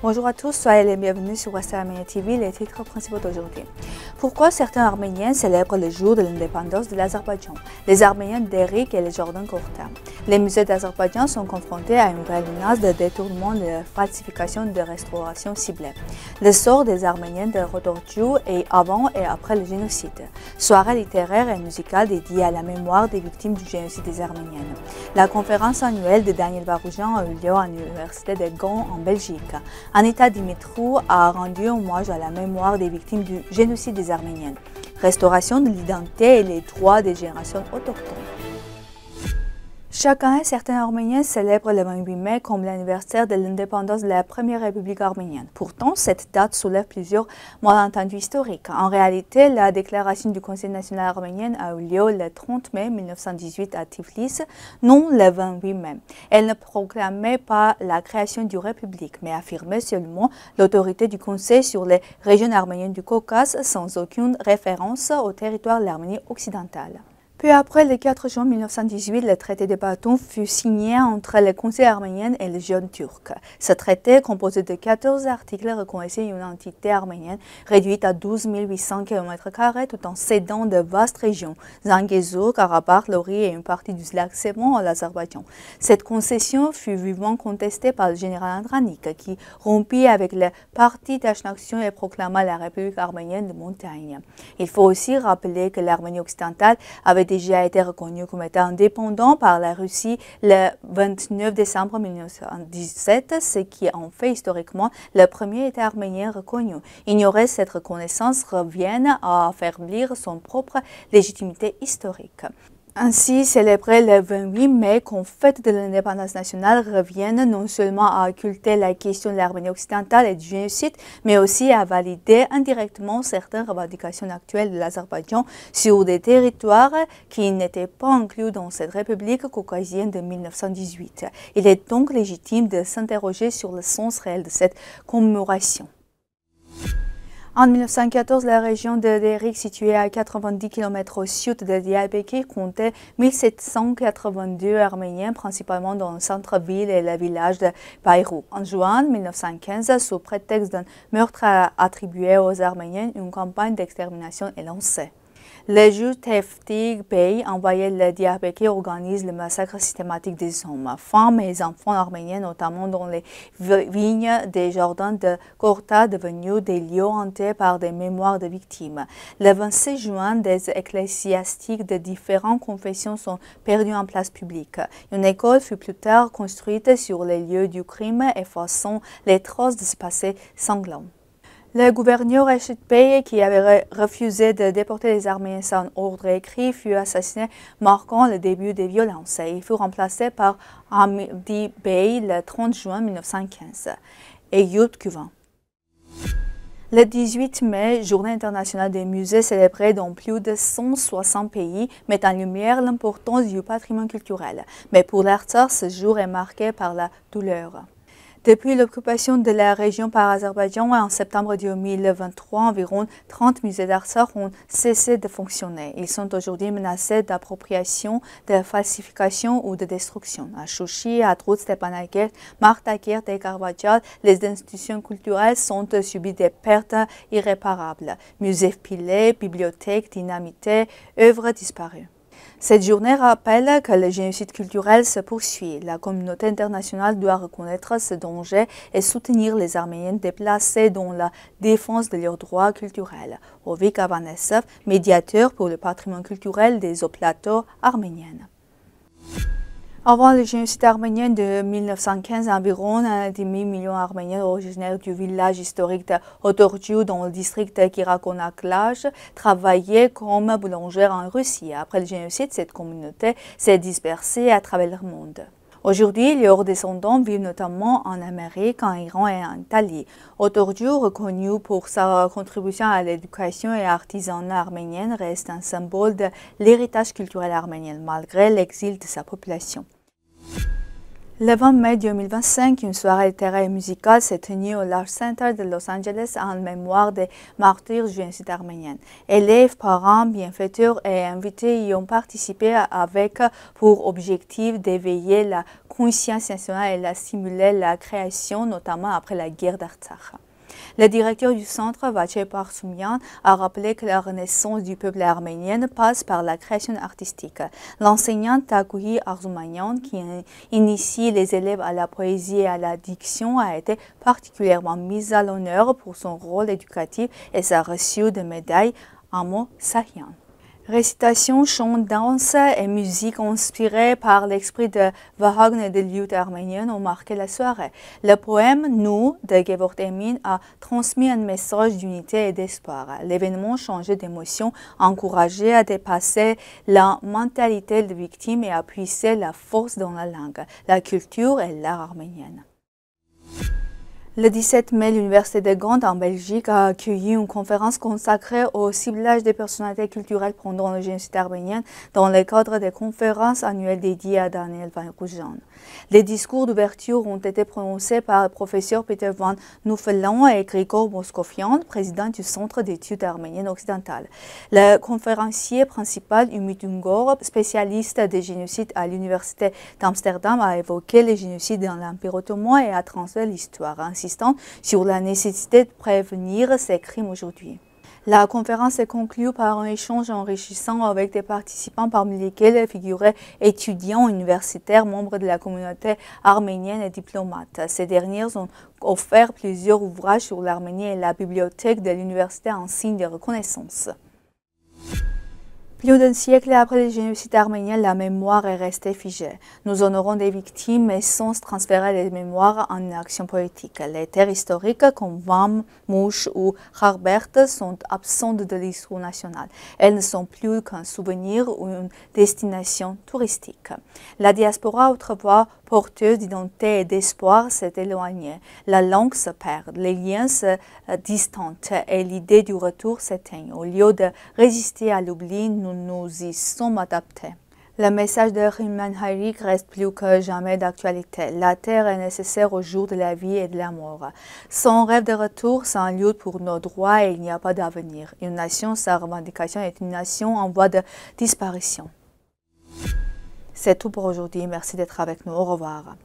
Bonjour à tous, soyez les bienvenus sur Western Armenia TV, les titres principaux d'aujourd'hui. Pourquoi certains Arméniens célèbrent le jour de l'indépendance de l'Azerbaïdjan? Les Arméniens d'Erik et les Jordan Korta. Les musées d'Azerbaïdjan sont confrontés à une vraie menace de détournement, de falsification, de restauration ciblée. Le sort des Arméniens de Rotorju est avant et après le génocide. Soirée littéraire et musicale dédiée à la mémoire des victimes du génocide des Arméniennes. La conférence annuelle de Daniel Baroujan a eu lieu à l'Université de Gand en Belgique. Anita Dimitrou a rendu hommage à la mémoire des victimes du génocide des Arméniennes, restauration de l'identité et les droits des générations autochtones. Chaque année, certains Arméniens célèbrent le 28 mai comme l'anniversaire de l'indépendance de la première République arménienne. Pourtant, cette date soulève plusieurs malentendus historiques. En réalité, la déclaration du Conseil national arménien a eu lieu le 30 mai 1918 à Tiflis, non le 28 mai. Elle ne proclamait pas la création d'une république, mais affirmait seulement l'autorité du Conseil sur les régions arméniennes du Caucase, sans aucune référence au territoire de l'Arménie occidentale. Peu après le 4 juin 1918, le traité de Batum fut signé entre le Conseil arménien et les jeunes turcs. Ce traité, composé de 14 articles, reconnaissait une entité arménienne réduite à 12 800 km² tout en cédant de vastes régions, Zangezur, Karabakh, Lori et une partie du lac Sevan à l'Azerbaïdjan. Cette concession fut vivement contestée par le général Andranik, qui rompit avec le parti d'Action et proclama la République arménienne de montagne. Il faut aussi rappeler que l'Arménie occidentale avait déjà été reconnue comme état indépendant par la Russie le 29 décembre 1917, ce qui en fait historiquement le premier État arménien reconnu. Ignorer cette reconnaissance revient à affaiblir son propre légitimité historique. Ainsi, célébrer le 28 mai comme fête de l'indépendance nationale revient non seulement à occulter la question de l'Arménie occidentale et du génocide, mais aussi à valider indirectement certaines revendications actuelles de l'Azerbaïdjan sur des territoires qui n'étaient pas inclus dans cette république caucasienne de 1918. Il est donc légitime de s'interroger sur le sens réel de cette commémoration. En 1914, la région de Erik, située à 90 km au sud de Diyarbakır, comptait 1782 Arméniens, principalement dans le centre-ville et le village de Bayrou. En juin 1915, sous prétexte d'un meurtre attribué aux Arméniens, une campagne d'extermination est lancée. Le juge Tevfik Bey, envoyé le Diyarbakır, organise le massacre systématique des hommes, femmes et enfants arméniens, notamment dans les vignes des jardins de Korta, devenus des lieux hantés par des mémoires de victimes. Le 26 juin, des ecclésiastiques de différentes confessions sont perdus en place publique. Une école fut plus tard construite sur les lieux du crime, effaçant les traces de ce passé sanglant. Le gouverneur Reşit Bey, qui avait refusé de déporter les Arméniens sans ordre écrit, fut assassiné, marquant le début des violences. Il fut remplacé par Hamdi Bey le 30 juin 1915. Eyüp Güven. Le 18 mai, Journée internationale des musées célébrée dans plus de 160 pays, met en lumière l'importance du patrimoine culturel. Mais pour l'Artsakh, ce jour est marqué par la douleur. Depuis l'occupation de la région par l'Azerbaïdjan en septembre 2023, environ 30 musées d'Artsakh ont cessé de fonctionner. Ils sont aujourd'hui menacés d'appropriation, de falsification ou de destruction. À Chouchi, à Trout, Stepanakert, Martakert et Karbadjar, les institutions culturelles sont subies des pertes irréparables. Musées pilés, bibliothèques dynamitées, œuvres disparues. Cette journée rappelle que le génocide culturel se poursuit. La communauté internationale doit reconnaître ce danger et soutenir les Arméniens déplacés dans la défense de leurs droits culturels. Ovik Avanesov, médiateur pour le patrimoine culturel des hauts plateaux arméniennes. Avant le génocide arménien de 1915, environ 500 000 Arméniens originaires du village historique de Rotorju dans le district de Kirakonaklaj travaillaient comme boulangers en Russie. Après le génocide, cette communauté s'est dispersée à travers le monde. Aujourd'hui, leurs descendants vivent notamment en Amérique, en Iran et en Italie. Rotorju, reconnu pour sa contribution à l'éducation et l'artisanat arménien, reste un symbole de l'héritage culturel arménien, malgré l'exil de sa population. Le 20 mai 2025, une soirée littéraire et musicale s'est tenue au Large Center de Los Angeles en mémoire des martyrs du génocide arménien. Élèves, parents, bienfaiteurs et invités y ont participé avec pour objectif d'éveiller la conscience nationale et de stimuler la création, notamment après la guerre d'Artsakh. Le directeur du centre, Vache Parsoumian, a rappelé que la renaissance du peuple arménien passe par la création artistique. L'enseignant Takouhi Arzoumanian, qui initie les élèves à la poésie et à la diction, a été particulièrement mise à l'honneur pour son rôle éducatif et sa reçu de médaille Amo Sahian. Récitation, chant, danse et musique inspirées par l'esprit de Vahagn et de lutte arménienne ont marqué la soirée. Le poème Nous de Gevort Emin a transmis un message d'unité et d'espoir. L'événement changeait d'émotion, encourageait à dépasser la mentalité de victime et à puiser la force dans la langue, la culture et l'art arménienne. Le 17 mai, l'Université de Gand en Belgique a accueilli une conférence consacrée au ciblage des personnalités culturelles pendant le génocide arménien dans le cadre des conférences annuelles dédiées à Daniel Van Roujan. Les discours d'ouverture ont été prononcés par le professeur Peter Van Nuffelen et Grigor Moscovian, président du Centre d'études arméniennes occidentales. Le conférencier principal, Umut Ungor, spécialiste des génocides à l'Université d'Amsterdam, a évoqué les génocides dans l'Empire ottoman et a transféré l'histoire, insistant sur la nécessité de prévenir ces crimes aujourd'hui. La conférence est conclue par un échange enrichissant avec des participants parmi lesquels figuraient étudiants universitaires, membres de la communauté arménienne et diplomates. Ces derniers ont offert plusieurs ouvrages sur l'Arménie et la bibliothèque de l'université en signe de reconnaissance. Plus d'un siècle après le génocide arménien, la mémoire est restée figée. Nous honorons des victimes mais sans transférer les mémoires en action politique. Les terres historiques comme Vam, Mouche ou Kharbert sont absentes de l'histoire nationale. Elles ne sont plus qu'un souvenir ou une destination touristique. La diaspora, autrefois porteuse d'identité et d'espoir, s'est éloignée. La langue se perd, les liens se distantent et l'idée du retour s'éteint. Au lieu de résister à l'oubli, nous y sommes adaptés. Le message de Rehman Hayrik reste plus que jamais d'actualité. La terre est nécessaire au jour de la vie et de la mort. Sans rêve de retour, sans lutte pour nos droits, il n'y a pas d'avenir. Une nation sans revendication est une nation en voie de disparition. C'est tout pour aujourd'hui. Merci d'être avec nous. Au revoir.